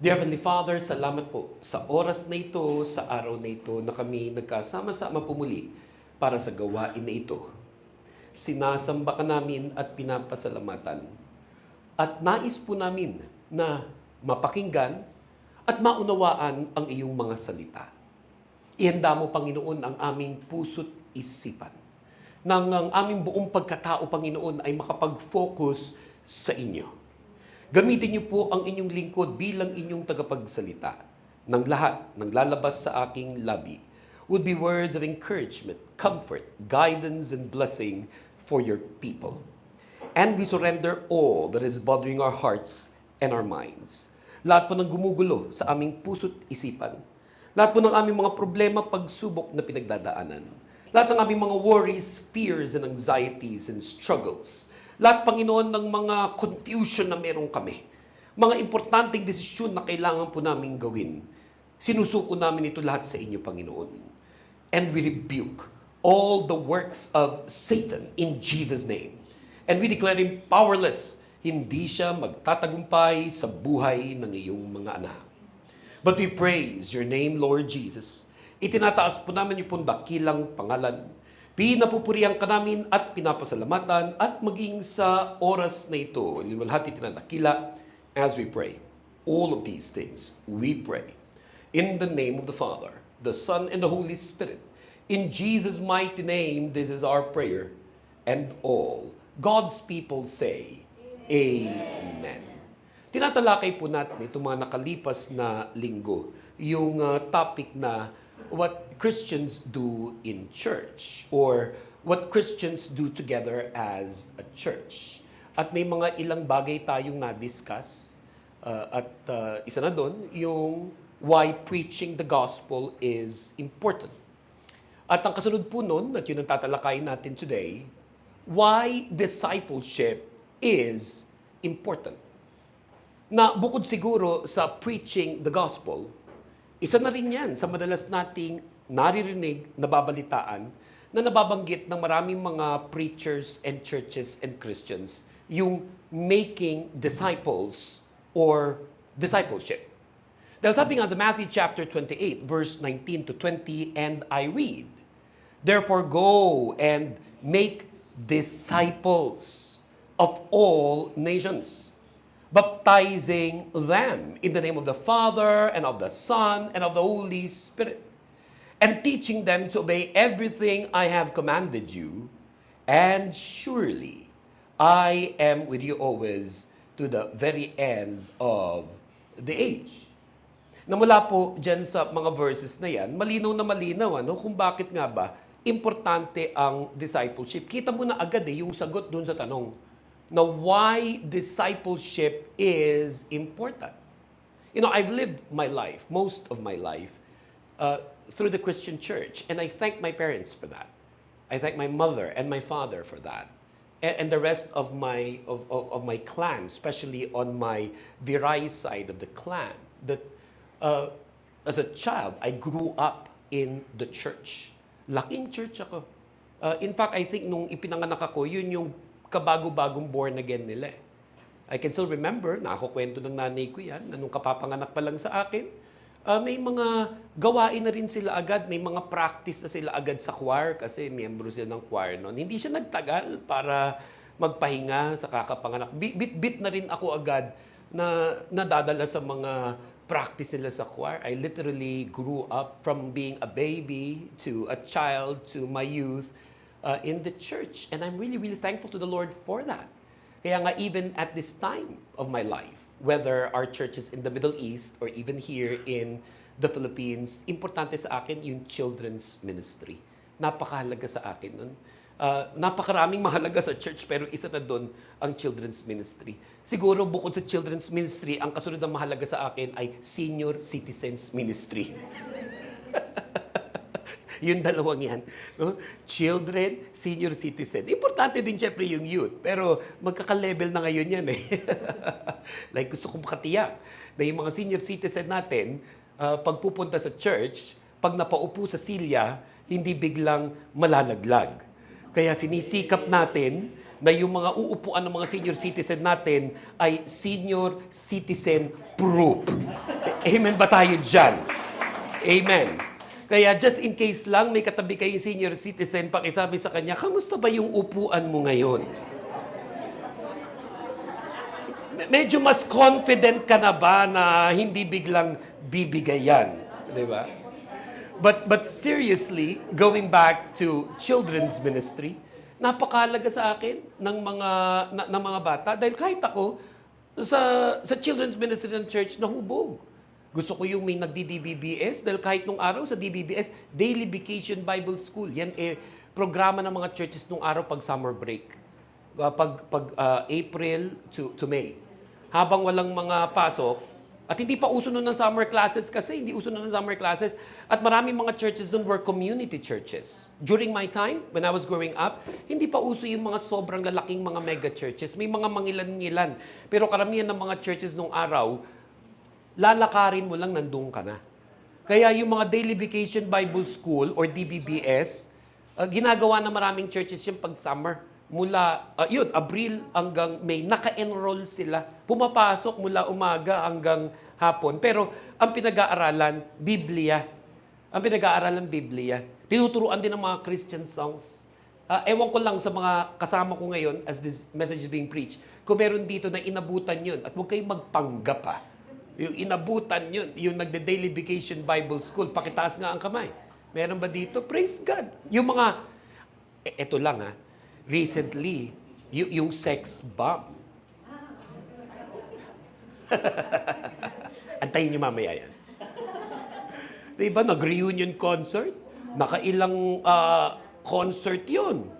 Dear Heavenly Father, salamat po sa oras na ito, sa araw na ito na kami nagkasama-sama pumuli para sa gawain na ito. Sinasamba ka namin at pinapasalamatan. At nais po namin na mapakinggan at maunawaan ang iyong mga salita. Ihanda mo, Panginoon, ang aming puso't isipan. Nang ang aming buong pagkatao, Panginoon, ay makapag-focus sa inyo. Gamitin niyo po ang inyong lingkod bilang inyong tagapagsalita. Nang lahat ng lalabas sa aking labi would be words of encouragement, comfort, guidance, and blessing for your people. And we surrender all that is bothering our hearts and our minds. Lahat po ng gumugulo sa aming puso't isipan. Lahat po ng aming mga problema, pagsubok na pinagdadaanan. Lahat ng aming mga worries, fears, and anxieties, and struggles. Lahat, Panginoon, ng mga confusion na meron kami. Mga importanteng desisyon na kailangan po namin gawin. Sinusuko namin ito lahat sa inyo, Panginoon. And we rebuke all the works of Satan in Jesus' name. And we declare him powerless. Hindi siya magtatagumpay sa buhay ng iyong mga anak. But we praise your name, Lord Jesus. Itinataas po namin yung dakilang pangalan. Pinapupurihan ka namin at pinapasalamatan at maging sa oras na ito, liwalhati tinadakila as we pray. All of these things we pray. In the name of the Father, the Son, and the Holy Spirit. In Jesus' mighty name, this is our prayer. And all God's people say, Amen. Tinatalakay po natin itong mga nakalipas na linggo, yung topic na what Christians do in church or what Christians do together as a church. At may mga ilang bagay tayong na-discuss isa na doon, yung why preaching the gospel is important. At ang kasunod po nun, at yun ang tatalakayin natin today, why discipleship is important. Na bukod siguro sa preaching the gospel, isa na rin yan sa madalas nating naririnig, nababalitaan, na nababanggit ng maraming mga preachers and churches and Christians, yung making disciples or discipleship. Dahil sabi nga sa Matthew chapter 28, verse 19 to 20, and I read, "Therefore go and make disciples of all nations, baptizing them in the name of the Father and of the Son and of the Holy Spirit, and teaching them to obey everything I have commanded you, and surely I am with you always to the very end of the age." Na mula po dyan sa mga verses na yan, malinaw na malinaw kung bakit nga ba importante ang discipleship. Kita mo na agad yung sagot dun sa tanong na why discipleship is important. You know, I've lived my life, most of my life, through the Christian church, and I thank my parents for that. I thank my mother and my father for that, and the rest of my clan, especially on my Viray side of the clan. That as a child, I grew up in the church. Laking church ako. In fact, I think nung ipinanganak ako, yun yung kabago-bagong born again nila. I can still remember, nakakwento ng nanay ko yan, na nung kapapanganak pa lang sa akin, may mga gawain na rin sila agad, may mga practice na sila agad sa choir kasi miyembro sila ng choir noon. Hindi siya nagtagal para magpahinga sa kakapanganak. Bit-bit na rin ako agad na nadadala sa mga practice nila sa choir. I literally grew up from being a baby to a child to my youth in the church. And I'm really, really thankful to the Lord for that. Kaya nga even at this time of my life, whether our churches in the Middle East or even here in the Philippines, importante sa akin yung children's ministry. Napakahalaga sa akin nun. Napakaraming mahalaga sa church pero isa na doon ang children's ministry. Siguro bukod sa children's ministry, ang kasunod na mahalaga sa akin ay senior citizens ministry. Yung dalawang yan. No? Children, senior citizen. Importante din syempre yung youth. Pero magkaka-level na ngayon yan eh. Like gusto kong makatiyak na yung mga senior citizen natin, pag pupunta sa church, pag napaupo sa silya, hindi biglang malalaglag. Kaya sinisikap natin na yung mga uupuan ng mga senior citizen natin ay senior citizen proof. Amen ba tayo dyan? Amen. Kaya just in case lang may katabi kayong senior citizen, pakisabi sa kanya, kamusta ba yung upuan mo ngayon? Medyo mas confident ka na ba na hindi biglang bibigay yan? Di ba? But seriously, going back to children's ministry, napakahalaga sa akin ng mga bata. Dahil kahit ako, sa children's ministry ng church, nahubog. Gusto ko yung may nagdi-DBBS dahil kahit nung araw sa DBBS, Daily Vacation Bible School. Yan programa ng mga churches nung araw pag summer break. Pag April to May. Habang walang mga pasok, at hindi pa uso nun ng summer classes kasi, hindi uso nun ng summer classes. At maraming mga churches nun were community churches. During my time, when I was growing up, hindi pa uso yung mga sobrang lalaking mga mega churches. May mga mangilan-ngilan. Pero karamihan ng mga churches nung araw, lalakarin mo lang, nandun ka na. Kaya yung mga Daily Vacation Bible School or DBBS, ginagawa na maraming churches yung pag summer. Mula, Abril hanggang May, naka-enroll sila. Pumapasok mula umaga hanggang hapon. Pero ang pinag-aaralan, Biblia. Ang pinag-aaralan, Biblia. Tinuturuan din ng mga Christian songs. Ewan ko lang sa mga kasama ko ngayon as this message is being preached, kung meron dito na inabutan yun, at huwag kayong magpanggap pa. Yung inabutan yun, yung nagde-Daily Vacation Bible School, pakitaas nga ang kamay. Meron ba dito? Praise God. Yung mga, eto lang recently, yung sex bomb. Antayin niyo mamaya yan. Diba, nag-reunion concert? Nakailang concert yun.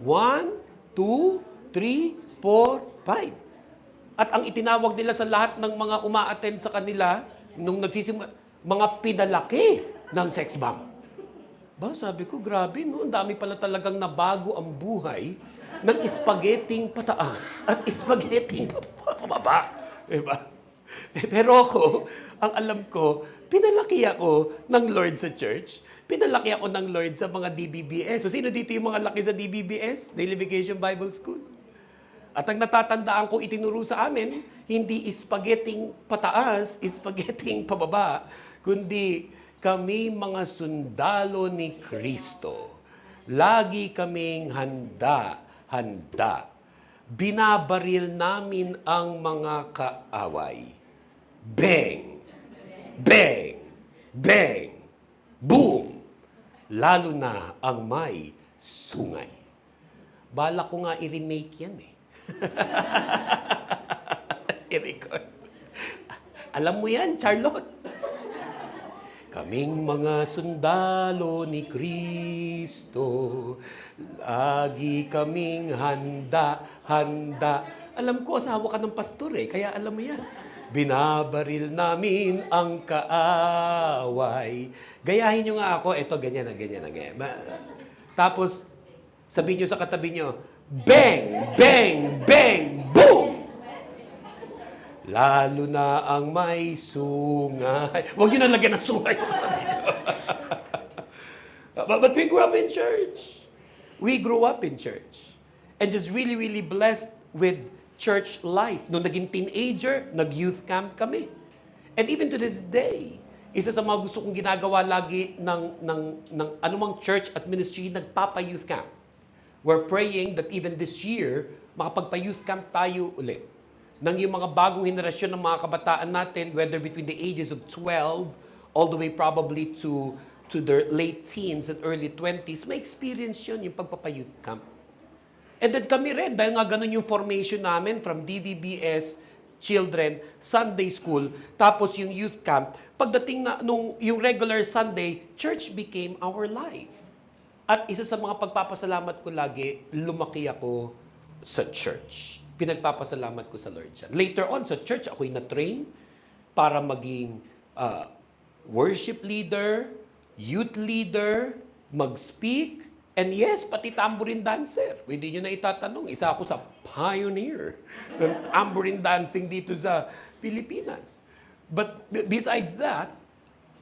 1, 2, 3, 4, 5. At ang itinawag nila sa lahat ng mga uma-attend sa kanila, nung mga pinalaki ng sex bomb. Sabi ko, grabe, no? Ang dami pala talagang nabago ang buhay ng spaghetting pataas at spaghetting pababa. Diba? Pero ako, ang alam ko, pinalaki ako ng Lord sa church. Pinalaki ako ng Lord sa mga DBBS. So, sino dito yung mga laki sa DBBS? Daily Vacation Bible School. At ang natatandaan ko itinuro sa amin, hindi spaghetting pataas, spaghetting pababa, kundi kami mga sundalo ni Kristo. Lagi kaming handa. Binabaril namin ang mga kaaway. Bang! Bang! Bang! Boom! Lalo na ang may sungay. Bala ko nga i-remake yan I-record. Alam mo yan, Charlotte. Kaming mga sundalo ni Kristo, lagi kaming handa. Alam ko, asawa ka ng pastor kaya alam mo yan. Binabaril namin ang kaaway. Gayahin nyo nga ako, eto, ganyan. Tapos, sabihin nyo sa katabi nyo, bang, bang, bang, boom! Lalo na ang may sungay. Huwag yun na lagyan ng sungay. But we grew up in church. We grew up in church. And just really, really blessed with church life. Nung naging teenager, nag-youth camp kami. And even to this day, isa sa mga gusto kong ginagawa lagi ng anumang church at ministry, nagpapa-youth camp. We're praying that even this year, makapagpa-youth camp tayo ulit. Nang yung mga bagong henerasyon ng mga kabataan natin, whether between the ages of 12 all the way probably to their late teens and early 20s, may experience yun, yung pagpapayouth camp. And then kami rin, dahil nga ganun yung formation namin from DVBS, children, Sunday school, tapos yung youth camp, pagdating na nung yung regular Sunday, church became our life. At isa sa mga pagpapasalamat ko lagi, lumaki ako sa church. Pinagpapasalamat ko sa Lord siya. Later on, sa church, ako'y na-train para maging worship leader, youth leader, mag-speak, and yes, pati tambourine dancer. Pwede nyo na itatanong, isa ako sa pioneer ng tambourine dancing dito sa Pilipinas. But besides that,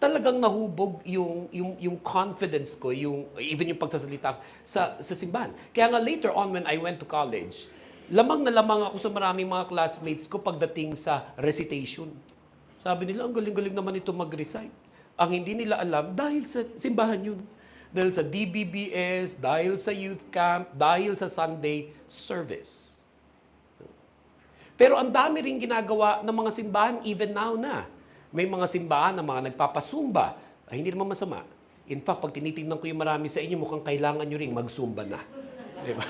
talagang nahubog yung confidence ko, even yung pagsasalita sa simbahan. Kaya nga later on when I went to college, lamang na lamang ako sa maraming mga classmates ko pagdating sa recitation. Sabi nila, ang galing-galing naman ito mag-recite. Ang hindi nila alam, dahil sa simbahan yun. Dahil sa DBBS, dahil sa youth camp, dahil sa Sunday service. Pero ang dami rin ginagawa ng mga simbahan even now na. May mga simbahan na mga nagpapasumba. Ay, hindi naman masama. In fact, pag tinitingnan ko yung marami sa inyo, mukhang kailangan nyo rin magsumba na. Di ba?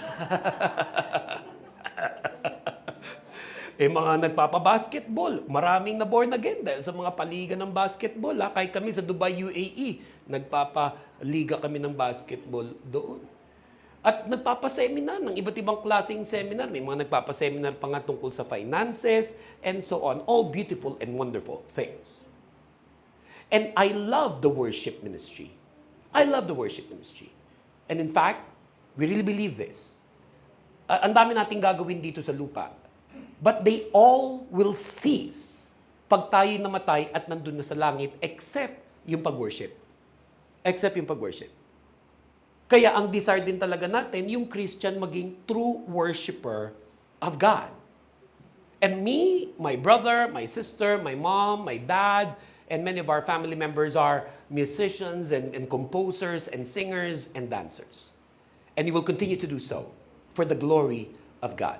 Mga nagpapabasketball, maraming na born again dahil sa mga paliga ng basketball. Kahit kami sa Dubai, UAE, nagpapaliga kami ng basketball doon. At nagpapaseminar ng iba't ibang klaseng seminar. May mga nagpapaseminar pa nga tungkol sa finances and so on. All beautiful and wonderful things. And I love the worship ministry. I love the worship ministry. And in fact, we really believe this. Ang dami nating gagawin dito sa lupa. But they all will cease pag tayo namatay at nandun na sa langit except yung pag-worship. Except yung pag-worship. Kaya ang desire din talaga natin, yung Christian maging true worshiper of God. And me, my brother, my sister, my mom, my dad, and many of our family members are musicians and composers and singers and dancers. And we will continue to do so for the glory of God.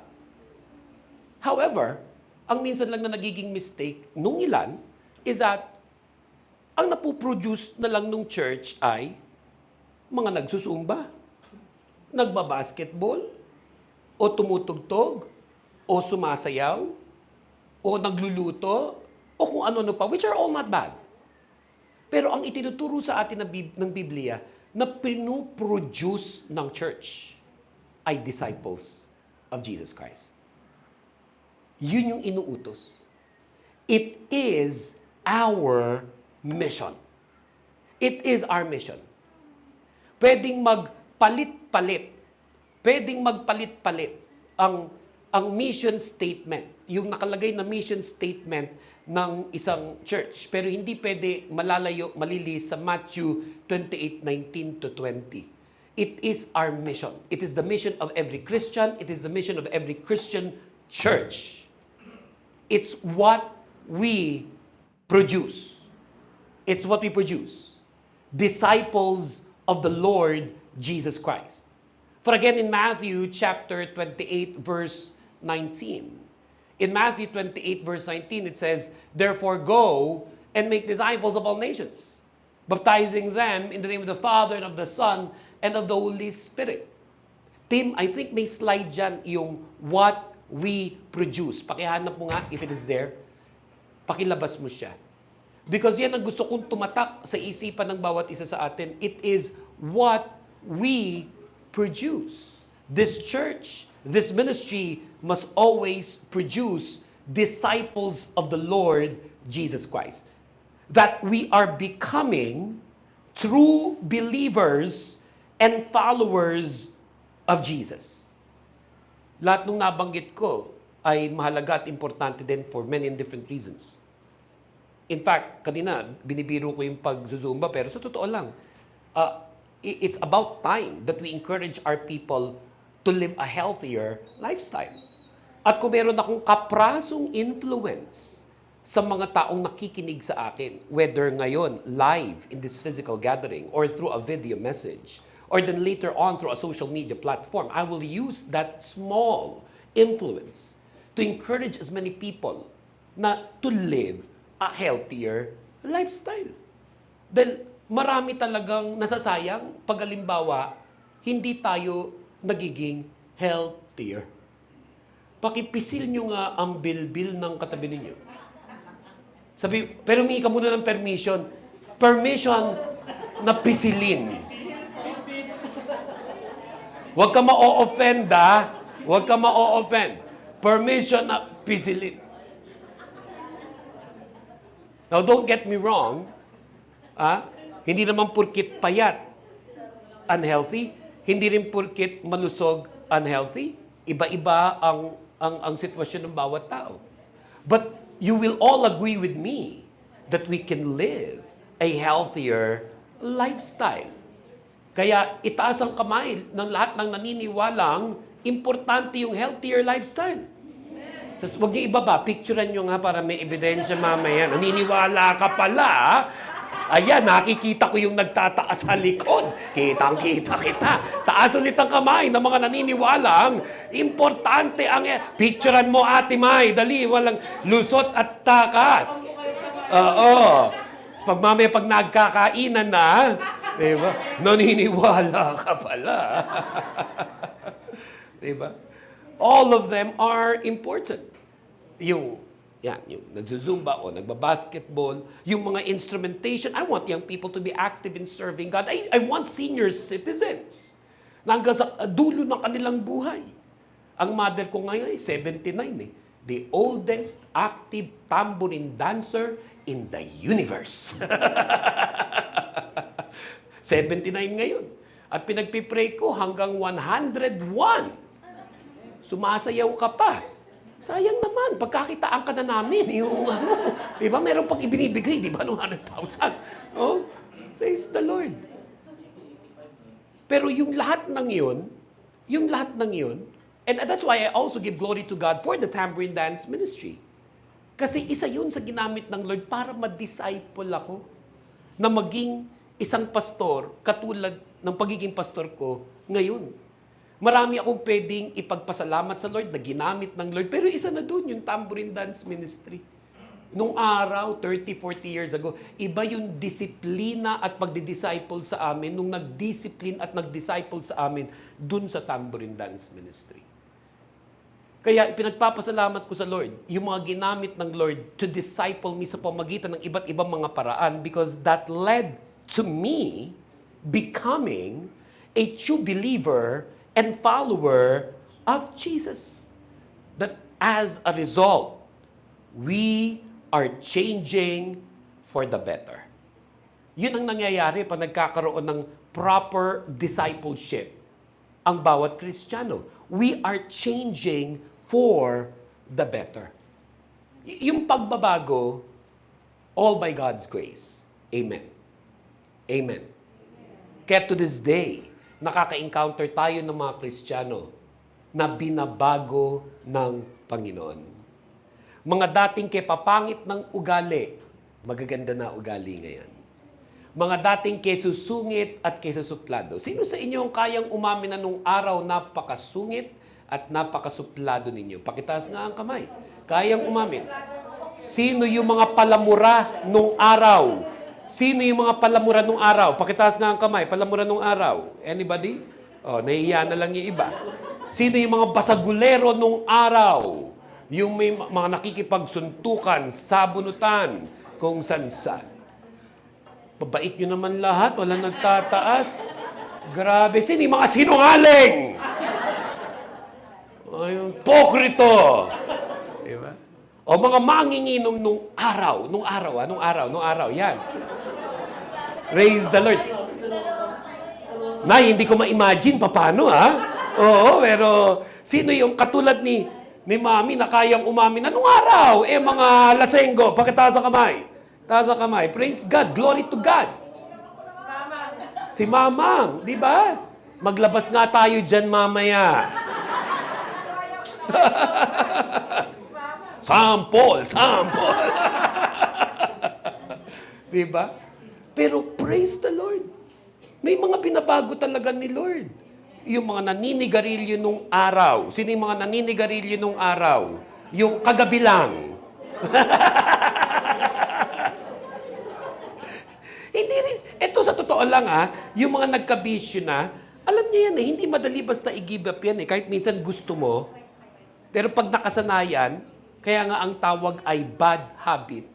However, ang minsan lang na nagiging mistake nung ilan is that ang napuproduce na lang nung church ay mga nagsusumba, nagbabasketball, o tumutugtog, o sumasayaw, o nagluluto, o kung ano-ano pa, which are all not bad. Pero ang itinuturo sa atin ng Biblia na pinuproduce ng church ay disciples of Jesus Christ. Yun yung inuutos. It is our mission. It is our mission. Pwedeng magpalit-palit. Pwedeng magpalit-palit ang mission statement. Yung nakalagay na mission statement ng isang church. Pero hindi pwede malilis sa Matthew 28:19 to 20. It is our mission. It is the mission of every Christian. It is the mission of every Christian church. It's what we produce. It's what we produce. Disciples of the Lord Jesus Christ. For again, in Matthew chapter 28, verse 19. In Matthew 28, verse 19, it says, "Therefore go and make disciples of all nations, baptizing them in the name of the Father and of the Son and of the Holy Spirit." Tim, I think may slide dyan yung what we produce. Pakihanap mo nga, if it is there, pakilabas mo siya. Because yan ang gusto kong tumatak sa isipan ng bawat isa sa atin. It is what we produce. This church, this ministry must always produce disciples of the Lord Jesus Christ. That we are becoming true believers and followers of Jesus. Lahat nung nabanggit ko ay mahalaga at importante din for many and different reasons. In fact, kanina, binibiro ko yung pagzuzumba, pero sa totoo lang, it's about time that we encourage our people to live a healthier lifestyle. At kung meron akong kaprasong influence sa mga taong nakikinig sa akin, whether ngayon, live in this physical gathering, or through a video message, or then later on through a social media platform, I will use that small influence to encourage as many people to live a healthier lifestyle. Dahil marami talagang nasasayang pag halimbawa, hindi tayo nagiging healthier. Pakipisil nyo nga ang bilbil ng katabi ninyo. Sabi, pero humingi ka muna ng permission. Permission na pisilin. Huwag ka ma-o-offend, ha? Huwag ka ma-o-offend. Permission na pisilin. Now, don't get me wrong. Hindi naman purkit payat, unhealthy. Hindi rin purkit malusog, unhealthy. Iba-iba ang sitwasyon ng bawat tao. But you will all agree with me that we can live a healthier lifestyle. Kaya itaas ang kamay ng lahat ng naniniwalang importante yung healthier lifestyle. Tapos huwag niyo ibaba, picturean niyo nga para may ebidensya mamaya. Naniniwala ka pala. Ayan, nakikita ko yung nagtataas sa likod. Kitang-kita kita. Taas ulit ang kamay ng mga naniniwalang importante ang... Picturean mo, Ate May. Dali, walang lusot at takas. Oo. Pag mamaya pag nagkakainan na, diba? Naniniwala ka pala. Diba? All of them are important. Yung nagzuzumba o nagbabasketball, yung mga instrumentation, I want young people to be active in serving God. I want senior citizens na hanggang sa dulo ng kanilang buhay. Ang mother ko ngayon ay 79 eh. The oldest active tambourine dancer in the universe. 79 ngayon. At pinagpipray ko hanggang 101. Sumasayaw ka pa. Sayang naman, pagkakitaan ka na namin. Yung di ba, meron pang ibinibigay, di ba, ng 100,000. Oh, praise the Lord. Pero yung lahat ng yun, and that's why I also give glory to God for the tambourine dance ministry. Kasi isa yun sa ginamit ng Lord para ma-disciple ako na maging isang pastor katulad ng pagiging pastor ko ngayon. Marami akong pwedeng ipagpasalamat sa Lord na ginamit ng Lord. Pero isa na doon, yung tambourine dance ministry. Nung araw, 30, 40 years ago, iba yung disiplina at pagdidisciple sa amin nung nag-discipline at nag-disciple sa amin dun sa tambourine dance ministry. Kaya pinagpapasalamat ko sa Lord, yung mga ginamit ng Lord to disciple me sa pamagitan ng iba't ibang mga paraan because that led to me becoming a true believer and follower of Jesus. That as a result, we are changing for the better. Yun ang nangyayari pag nagkakaroon ng proper discipleship ang bawat Kristiyano. We are changing for the better. Yung pagbabago, all by God's grace. Amen. Amen. Kaya to this day, nakaka-encounter tayo ng mga Kristiyano na binabago ng Panginoon. Mga dating kepapangit ng ugali, magaganda na ugali ngayon. Mga dating kesusungit at kesusuplado. Sino sa inyo ang kayang umamin na nung araw napakasungit at napakasuplado ninyo? Pakitaas nga ang kamay. Kayang umamin. Sino yung mga palamura nung araw? Sino yung mga palamura nung araw? Pakitaas nga ang kamay. Palamura nung araw. Anybody? Oh, nahihiya na lang yung iba. Sino yung mga basagulero nung araw? Yung may mga nakikipagsuntukan, sabunutan, kung san-san. Pabait nyo naman lahat. Walang nagtataas. Grabe. Sino yung mga sinungaling? Ay, pokrito. Diba? O mga manginginom nung araw. Yan. Praise the Lord. Nay, hindi ko ma-imagine paano, ha? Oo, pero sino yung katulad ni Mami na kayang umamin na nung araw? Mga lasenggo, pakitaas ang kamay. Taas ang kamay. Praise God. Glory to God. Si Mamang, di ba? Maglabas nga tayo dyan mamaya. Sample. Di ba? Pero praise the Lord. May mga binabago talaga ni Lord. Yung mga naninigarilyo nung araw. Sino yung mga naninigarilyo nung araw? Yung kagabi lang. Hindi rin. Ito sa totoo lang yung mga nagkabisyo na, alam niyo yan hindi madali basta i-give up yan Kahit minsan gusto mo. Pero pag nakasanayan, kaya nga ang tawag ay bad habit.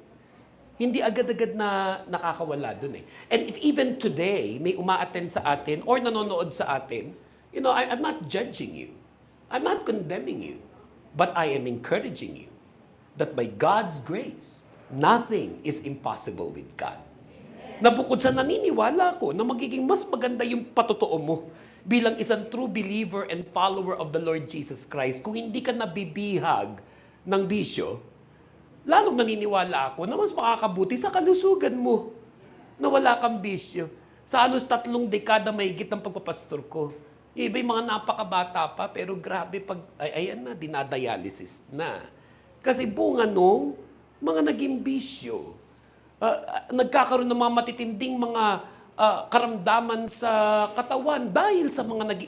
Hindi agad-agad na nakakawala dun And if even today, may uma-attend sa atin or nanonood sa atin, I'm not judging you. I'm not condemning you. But I am encouraging you that by God's grace, nothing is impossible with God. Na bukod sa naniniwala ko na magiging mas maganda yung patotoo mo bilang isang true believer and follower of the Lord Jesus Christ, kung hindi ka nabibihag ng bisyo, lalong naniniwala ako na mas makakabuti sa kalusugan mo. na wala kang bisyo. Sa halos 3 dekada mahigit ng pagpapastor ko. Yung iba yung mga napakabata pa, pero grabe pag, ayan na, dinadialysis na. Kasi bunga nung mga naging bisyo. Nagkakaroon ng mga matitinding mga karamdaman sa katawan dahil sa mga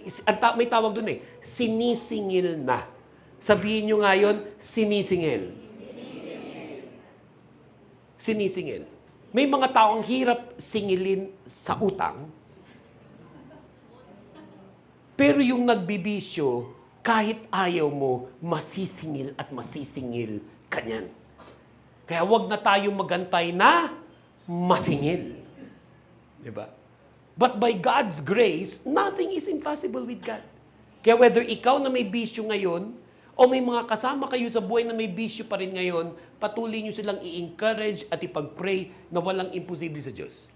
may tawag doon sinisingil na. Sabihin nyo ngayon, sinisingil. Sinisingil. May mga taong hirap singilin sa utang, pero yung nagbibisyo, kahit ayaw mo, masisingil at masisingil ka niyan. Kaya wag na tayong magantay na masingil. Diba? But by God's grace, nothing is impossible with God. Kaya whether ikaw na may bisyo ngayon, o may mga kasama kayo sa buhay na may bisyo pa rin ngayon, patuloy nyo silang i-encourage at ipag-pray na walang imposible sa Diyos.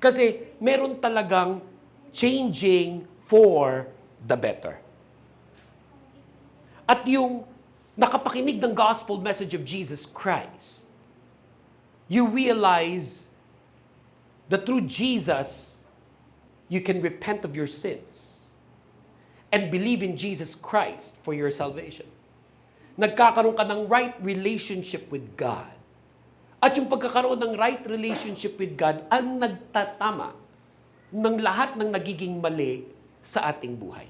Kasi meron talagang changing for the better. At yung nakapakinig ng gospel message of Jesus Christ, you realize that through Jesus, you can repent of your sins and believe in Jesus Christ for your salvation. Nagkakaroon ka ng right relationship with God. At yung pagkakaroon ng right relationship with God ang nagtatama ng lahat ng nagiging mali sa ating buhay.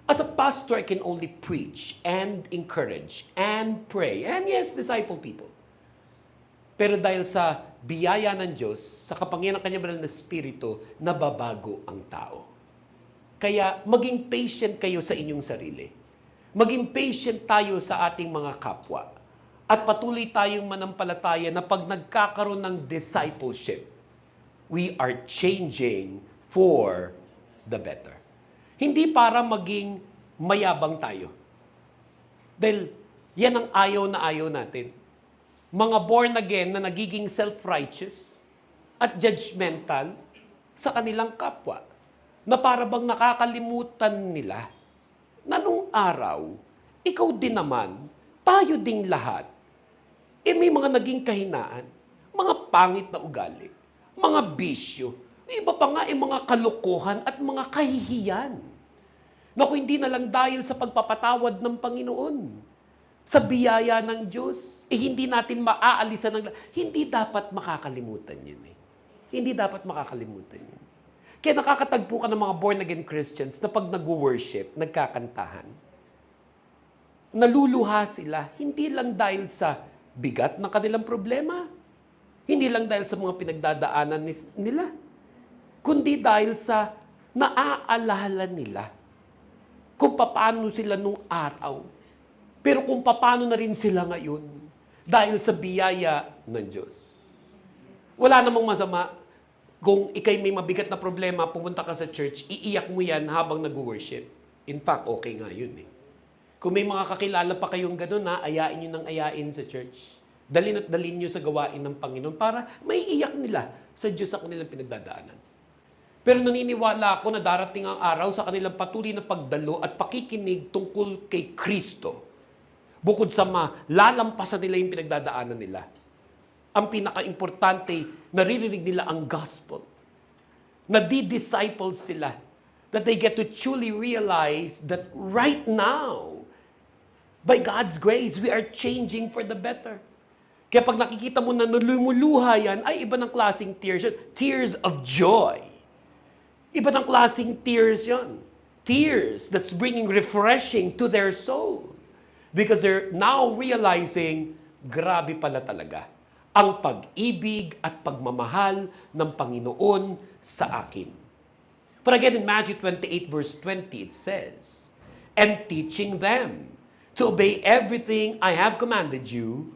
As a pastor, I can only preach and encourage and pray and yes, disciple people. Pero dahil sa biyaya ng Diyos, sa kapangyarihan ng Kanyang banal na Espiritu, nababago ang tao. Kaya maging patient kayo sa inyong sarili. Maging patient tayo sa ating mga kapwa. At patuloy tayong manampalataya na pag nagkakaroon ng discipleship, we are changing for the better. Hindi para maging mayabang tayo. Dahil yan ang ayaw na ayaw natin. Mga born again na nagiging self-righteous at judgmental sa kanilang kapwa. Na para bang nakakalimutan nila na nung araw, ikaw din naman, tayo ding lahat, may mga naging kahinaan, mga pangit na ugali, mga bisyo, iba pa nga mga kalokohan at mga kahihiyan. Naku, hindi na lang dahil sa pagpapatawad ng Panginoon, sa biyaya ng Diyos, hindi natin maaalisan hindi dapat makakalimutan yun Hindi dapat makakalimutan yun. Kaya nakakatagpo ka ng mga born-again Christians na pag nag-worship, nagkakantahan, naluluha sila, hindi lang dahil sa bigat ng kanilang problema, hindi lang dahil sa mga pinagdadaanan nila, kundi dahil sa naaalala nila kung paano sila nung araw, pero kung paano na rin sila ngayon dahil sa biyaya ng Diyos. Wala namang masama kung ikay may mabigat na problema, pumunta ka sa church, iiyak mo yan habang nag-worship. In fact, okay nga yun Kung may mga kakilala pa kayong gano'n ayain nyo ng ayain sa church. Dalin at dalin nyo sa gawain ng Panginoon para may iyak nila sa Diyos sa kanilang pinagdadaanan. Pero naniniwala ako na darating ang araw sa kanilang patuloy na pagdalo at pakikinig tungkol kay Kristo. Bukod sa malalampasan nila yung pinagdadaanan nila. Ang pinaka-importante, naririnig nila ang gospel. Nadi-disciples sila. That they get to truly realize that right now, by God's grace, we are changing for the better. Kaya pag nakikita mo na lumuluha yan, ay iba ng klaseng tears yun. Tears of joy. Iba ng klaseng tears yun. Tears that's bringing refreshing to their soul. Because they're now realizing, grabe pala talaga ang pag-ibig at pagmamahal ng Panginoon sa akin. For again, in Matthew 28 verse 20, it says, "And teaching them to obey everything I have commanded you,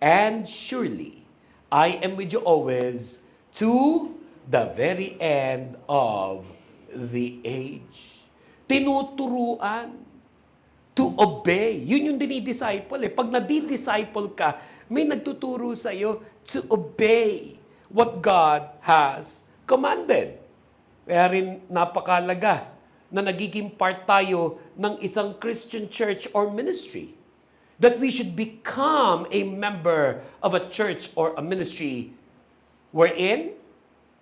and surely I am with you always to the very end of the age." Tinuturuan to obey. Yun yung dinidisciple Pag nadi-disciple ka, may nagtuturo sa iyo to obey what God has commanded. Kaya rin napakalaga na nagiging part tayo ng isang Christian church or ministry. That we should become a member of a church or a ministry wherein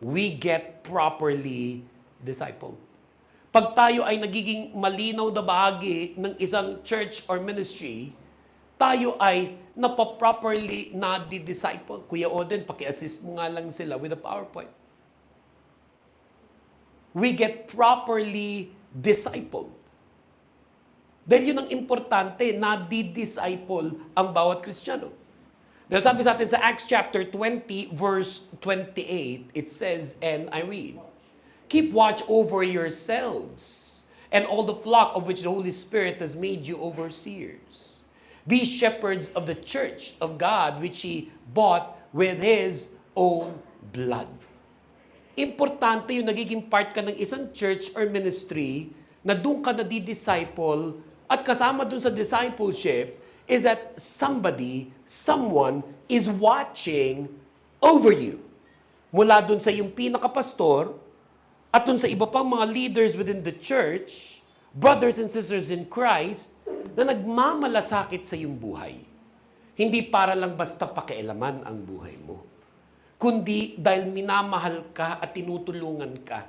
we get properly discipled. Pag tayo ay nagiging malinaw na bahagi ng isang church or ministry, tayo ay napaproperly na-disciple. Kuya Oden, paki-assist mo nga lang sila with the PowerPoint. We get properly discipled. Dahil yun ang importante, na-disciple ang bawat Kristiyano. Dahil sabi sa atin sa Acts chapter 20, verse 28, it says, and I read, keep watch over yourselves and all the flock of which the Holy Spirit has made you overseers. Be shepherds of the church of God which He bought with His own blood. Importante yung nagiging part ka ng isang church or ministry na doon ka na-disciple at kasama doon sa discipleship is that someone is watching over you. Mula doon sa yung pinakapastor at doon sa iba pang mga leaders within the church, brothers and sisters in Christ, na nagmamalasakit sa iyong buhay. Hindi para lang basta pakialaman ang buhay mo, kundi dahil minamahal ka at tinutulungan ka,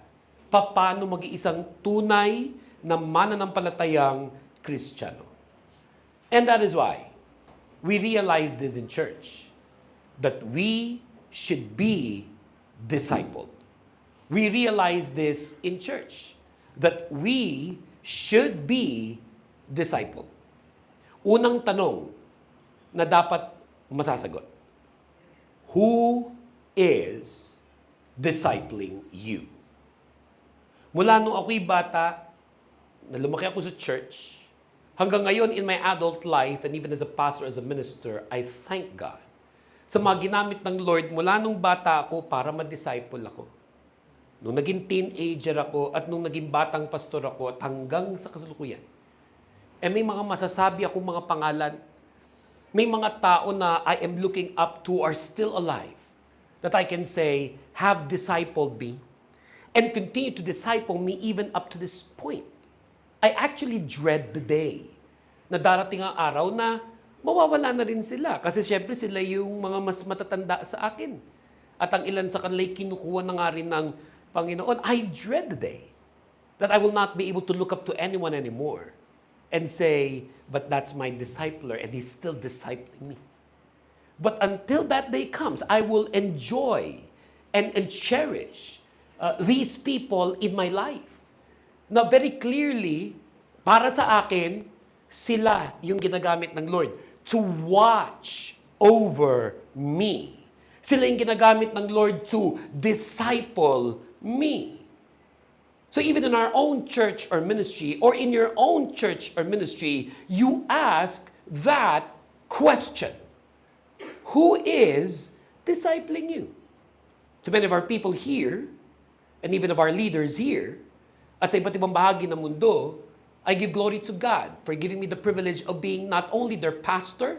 paano mag-iisang tunay na mananampalatayang Kristiyano. And that is why we realize this in church, that we should be discipled. We realize this in church, that we should be discipled. Unang tanong na dapat masasagot, who is discipling you? Mula nung ako'y bata, na lumaki ako sa church, hanggang ngayon in my adult life, and even as a pastor, as a minister, I thank God sa mga ginamit ng Lord mula nung bata ako para ma-disciple ako. Nung naging teenager ako at nung naging batang pastor ako at hanggang sa kasalukuyan. May mga masasabi akong mga pangalan. May mga tao na I am looking up to are still alive. That I can say, have discipled me and continue to disciple me even up to this point. I actually dread the day na darating ang araw na mawawala na rin sila. Kasi syempre sila yung mga mas matatanda sa akin. At ang ilan sa kanila kinukuha na nga rin ng Panginoon. I dread the day that I will not be able to look up to anyone anymore and say, but that's my discipler and he's still discipling me. But until that day comes, I will enjoy and cherish these people in my life. Na very clearly, para sa akin, sila yung ginagamit ng Lord to watch over me. Sila yung ginagamit ng Lord to disciple me. So even in our own church or ministry, or in your own church or ministry, you ask that question. Who is discipling you? To many of our people here, and even of our leaders here, at sa iba't ibang bahagi ng mundo, I give glory to God for giving me the privilege of being not only their pastor,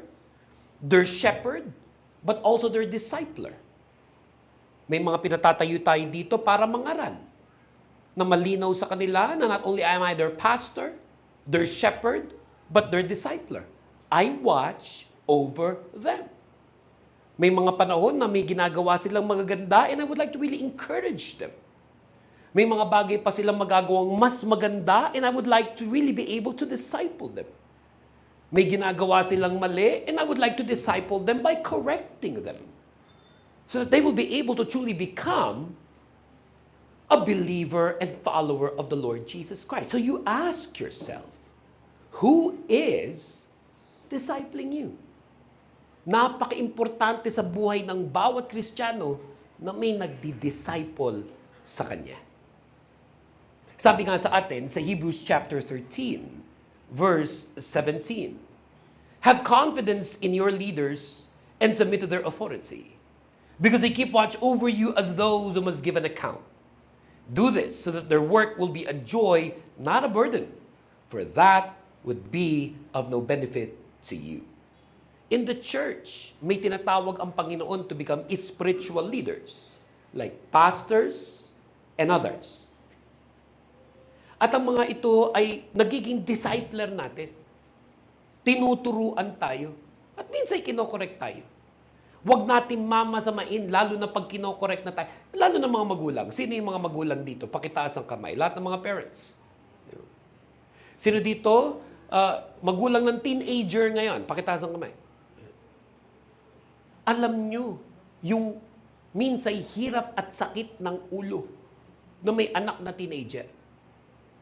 their shepherd, but also their discipler. May mga pinatatayo tayo dito para mangaral, na malinaw sa kanila na not only am I their pastor, their shepherd, but their discipler. I watch over them. May mga panahon na may ginagawa silang magaganda and I would like to really encourage them. May mga bagay pa silang magagawang mas maganda and I would like to really be able to disciple them. May ginagawa silang mali and I would like to disciple them by correcting them. So that they will be able to truly become a believer and follower of the Lord Jesus Christ. So you ask yourself, who is discipling you? Napaka-importante sa buhay ng bawat Kristiyano na may nagdi-disciple sa Kanya. Sabi nga sa atin sa Hebrews chapter 13, verse 17, have confidence in your leaders and submit to their authority, because they keep watch over you as those who must give an account. Do this so that their work will be a joy, not a burden, for that would be of no benefit to you. In the church, may tinatawag ang Panginoon to become spiritual leaders, like pastors and others. At ang mga ito ay nagiging discipler natin. Tinuturuan tayo. At minsan kinokorek tayo. Huwag natin mamasamain, lalo na pag kinokorek na tayo. Lalo na mga magulang. Sino yung mga magulang dito? Pakitaas ang kamay. Lahat ng mga parents. Sino dito? Magulang ng teenager ngayon. Pakitaas ang kamay. Alam nyo, yung minsay hirap at sakit ng ulo na may anak na teenager.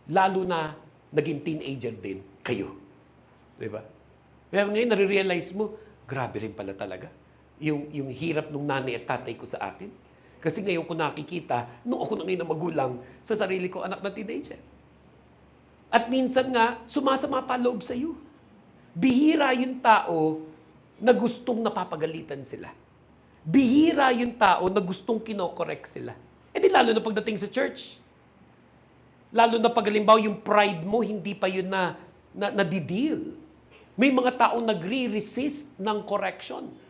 Lalo na naging teenager din kayo. Diba? Pero ngayon, nare-realize mo, grabe rin pala talaga. Yung hirap nung nanay at tatay ko sa akin. Kasi ngayon ko nakikita, nung ako na ngayon na magulang, sa sarili ko anak na teenager. At minsan nga, sumasama pa loob sa iyo. Bihira yung tao na gustong napapagalitan sila. Bihira yung tao na gustong kinokorek sila. E di lalo na pagdating sa church. Lalo na pag halimbawa yung pride mo, hindi pa yun na nadideal. May mga taong nagre-resist ng correction.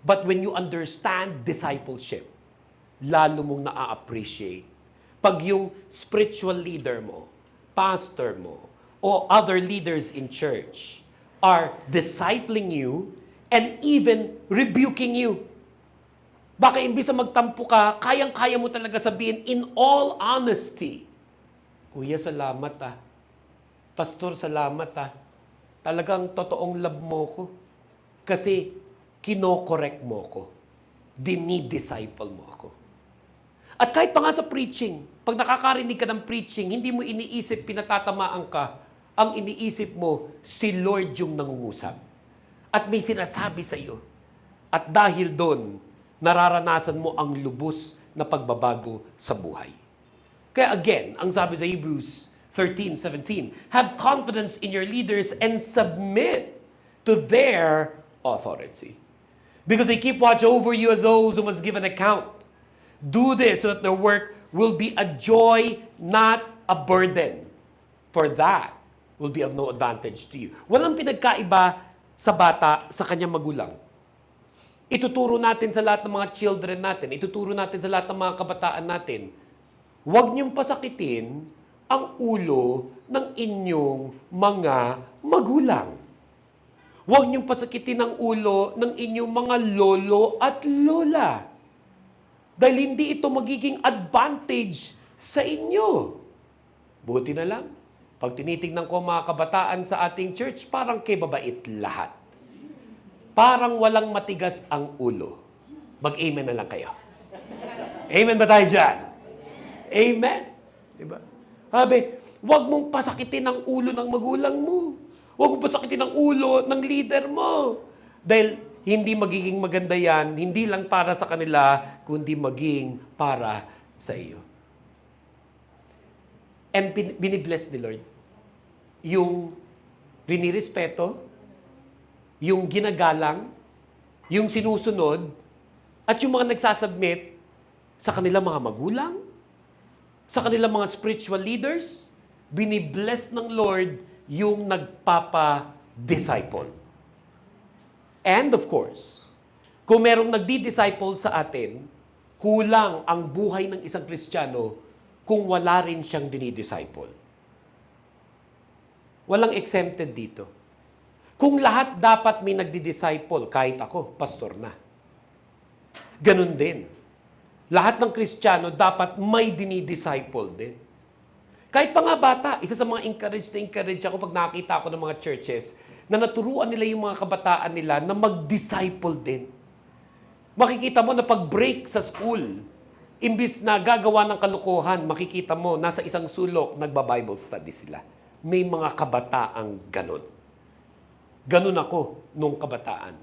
But when you understand discipleship, lalo mong na-appreciate. Pag yung spiritual leader mo, pastor mo, o other leaders in church are discipling you and even rebuking you. Baka imbis na magtampo ka, kayang-kaya mo talaga sabihin in all honesty, Kuya, salamat ah. Pastor, salamat ah. Talagang totoong love mo ko. Kasi kinokorek mo ko. Dinidisciple mo ako. At kahit pa nga sa preaching, pag nakakarinig ka ng preaching, hindi mo iniisip pinatatamaan ka. Ang iniisip mo, si Lord yung nangungusap. At may sinasabi sa iyo. At dahil doon, nararanasan mo ang lubos na pagbabago sa buhay. Kaya again, ang sabi sa Hebrews 13:17, have confidence in your leaders and submit to their authority. Because they keep watch over you as those who must give an account. Do this so that their work will be a joy, not a burden. For that will be of no advantage to you. Walang pinagkaiba sa bata sa kanyang magulang. Ituturo natin sa lahat ng mga children natin, ituturo natin sa lahat ng mga kabataan natin, huwag niyong pasakitin ang ulo ng inyong mga magulang. Huwag niyong pasakitin ang ulo ng inyong mga lolo at lola. Dahil hindi ito magiging advantage sa inyo. Buti na lang, pag tinitingnan ko mga kabataan sa ating church, parang kay babait lahat. Parang walang matigas ang ulo. Mag-amen na lang kayo. Amen ba tayo dyan? Amen. Diba? Sabi, huwag mong pasakitin ang ulo ng magulang mo. Huwag mong pasakitin ang ulo ng leader mo. Dahil hindi magiging maganda yan, hindi lang para sa kanila, kundi maging para sa iyo. And binibless ni Lord yung rinirespeto, yung ginagalang, yung sinusunod, at yung mga nagsasubmit sa kanilang mga magulang, sa kanilang mga spiritual leaders, binibless ng Lord yung nagpapa-disciple. And of course, kung merong nagdi-disciple sa atin, kulang ang buhay ng isang Kristiyano kung wala rin siyang dinidisciple. Walang exempted dito. Kung lahat dapat may nagdi-disciple, kahit ako, pastor na. Ganun din. Lahat ng Kristiyano dapat may dinidisciple din. Kahit pa nga bata, isa sa mga encourage ako pag nakita ako ng mga churches na naturuan nila yung mga kabataan nila na mag-disciple din. Makikita mo na pag-break sa school, imbis na gagawa ng kalokohan, makikita mo nasa isang sulok, nagba-Bible study sila. May mga kabataang ganun. Ganun ako nung kabataan.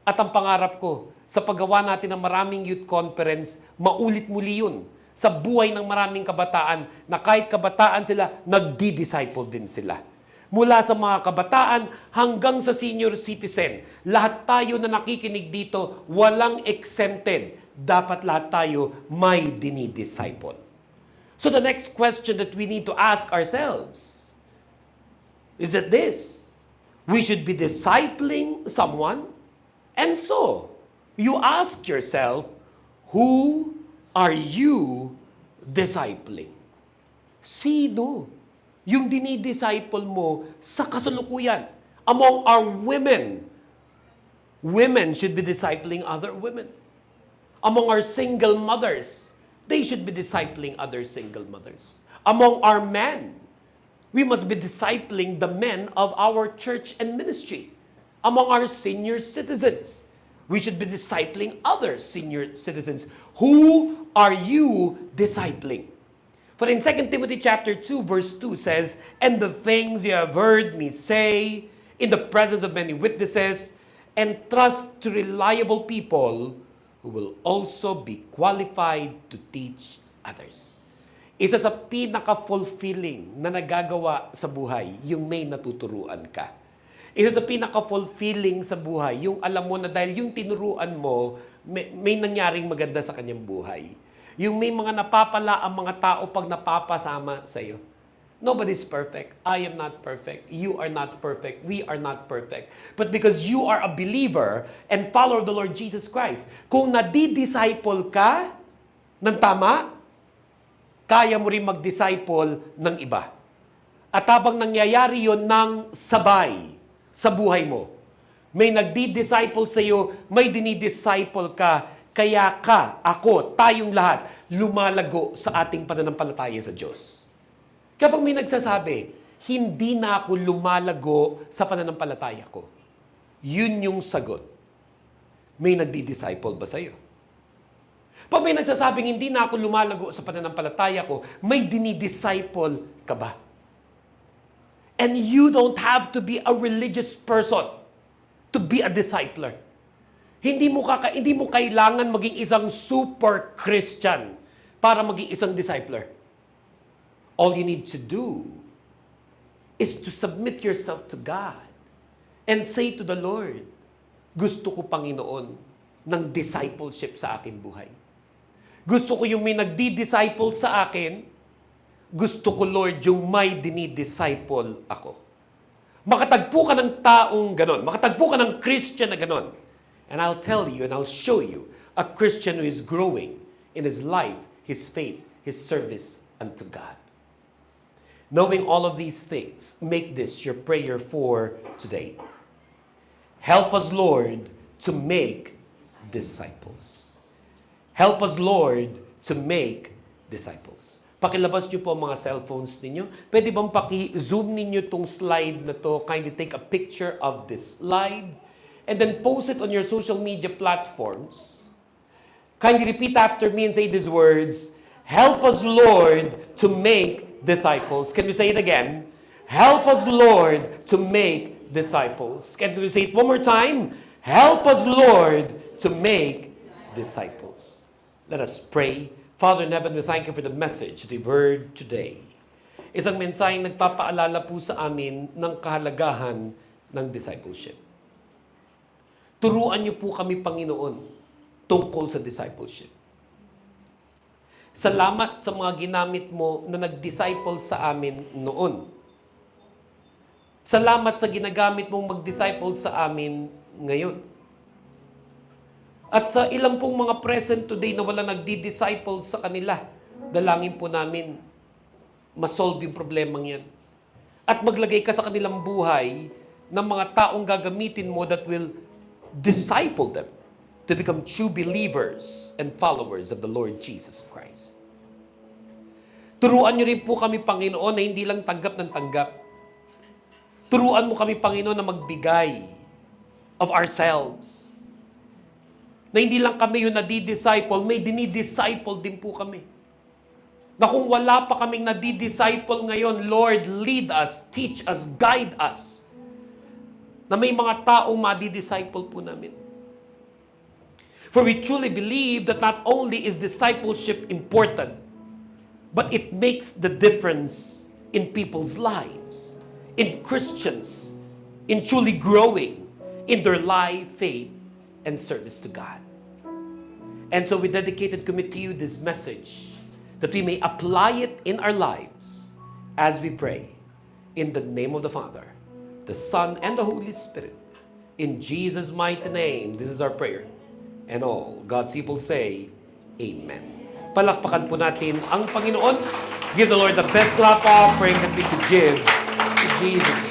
At ang pangarap ko, sa paggawa natin ng maraming youth conference, maulit muli yun sa buhay ng maraming kabataan na kahit kabataan sila, nagdi-disciple din sila. Mula sa mga kabataan hanggang sa senior citizen, lahat tayo na nakikinig dito, walang exempted. Dapat lahat tayo may dinidisciple. So the next question that we need to ask ourselves is that this: we should be discipling someone, and so you ask yourself, who are you discipling? Sino yung dinidisciple mo sa kasalukuyan? Among our women, Women should be discipling other women. Among our single mothers, they should be discipling other single mothers. Among our men, we must be discipling the men of our church and ministry. Among our senior citizens, we should be discipling other senior citizens. Who are you discipling? For in 2 Timothy chapter 2, verse 2 says, "And the things you have heard me say in the presence of many witnesses, entrust to reliable people who will also be qualified to teach others." Isa sa pinaka-fulfilling na nagagawa sa buhay, yung may natuturuan ka. Isa sa pinaka-fulfilling sa buhay, yung alam mo na dahil yung tinuruan mo, may nangyaring maganda sa kanyang buhay. Yung may mga napapala ang mga tao pag napapasama sa iyo. Nobody's perfect. I am not perfect. You are not perfect. We are not perfect. But because you are a believer and follower of the Lord Jesus Christ, kung nadi-disciple ka ng tama, kaya mo rin mag-disciple ng iba. At habang nangyayari yon ng sabay sa buhay mo, may nagdi-disciple sa iyo, may dinidisciple ka, kaya ka, ako, tayong lahat, lumalago sa ating pananampalataya sa Diyos. Kapag may nagsasabi, hindi na ako lumalago sa pananampalataya ko, yun yung sagot. May nagdi-disciple ba sa iyo? Pag may nagsasabing hindi na ako lumalago sa pananampalataya ko, may dinidisciple ka ba? And you don't have to be a religious person to be a discipler. Hindi mo kailangan maging isang super Christian para maging isang discipler. All you need to do is to submit yourself to God and say to the Lord, gusto ko, Panginoon, ng discipleship sa aking buhay. Gusto ko yung may nagdi-disciple sa akin. Gusto ko, Lord, yung may dinidisciple ako. Makatagpo ka ng taong ganon. Makatagpo ka ng Christian na ganon. And I'll tell you and I'll show you a Christian who is growing in his life, his faith, his service unto God. Knowing all of these things, make this your prayer for today. Help us, Lord, to make disciples. Help us, Lord, to make disciples. Pakilabas niyo po ang mga cellphones ninyo. Pwede bang paki-zoom ninyo itong slide na to? Kindly take a picture of this slide and then post it on your social media platforms. Kindly repeat after me and say these words, help us, Lord, to make disciples. Can we say it again? Help us, Lord, to make disciples. Can we say it one more time? Help us, Lord, to make disciples. Let us pray. Father in heaven, we thank you for the message we've heard today. Isang mensaheng nagpapaalala po sa amin ng kahalagahan ng discipleship. Turuan niyo po kami, Panginoon, tungkol sa discipleship. Salamat sa mga ginamit mo na nag-disciple sa amin noon. Salamat sa ginagamit mong mag-disciple sa amin ngayon. At sa ilang pong mga present today na wala nagdi-disciple sa kanila, dalangin po namin masolve yung problemang yan. At maglagay ka sa kanilang buhay ng mga taong gagamitin mo that will disciple them to become true believers and followers of the Lord Jesus Christ. Turuan niyo rin po kami, Panginoon, na hindi lang tanggap ng tanggap. Turuan mo kami, Panginoon, na magbigay of ourselves. Na hindi lang kami yung nadi-disciple, may dinidisciple din po kami. Na kung wala pa kaming nadi-disciple ngayon, Lord, lead us, teach us, guide us. Na may mga taong madi-disciple po namin. For we truly believe that not only is discipleship important, but it makes the difference in people's lives, in Christians, in truly growing in their life, faith, and service to God. And so we dedicate and commit to you this message that we may apply it in our lives as we pray in the name of the Father, the Son, and the Holy Spirit. In Jesus' mighty name, this is our prayer. And all God's people say, Amen. Palakpakan po natin ang Panginoon. Give the Lord the best clap offering that we could give to Jesus.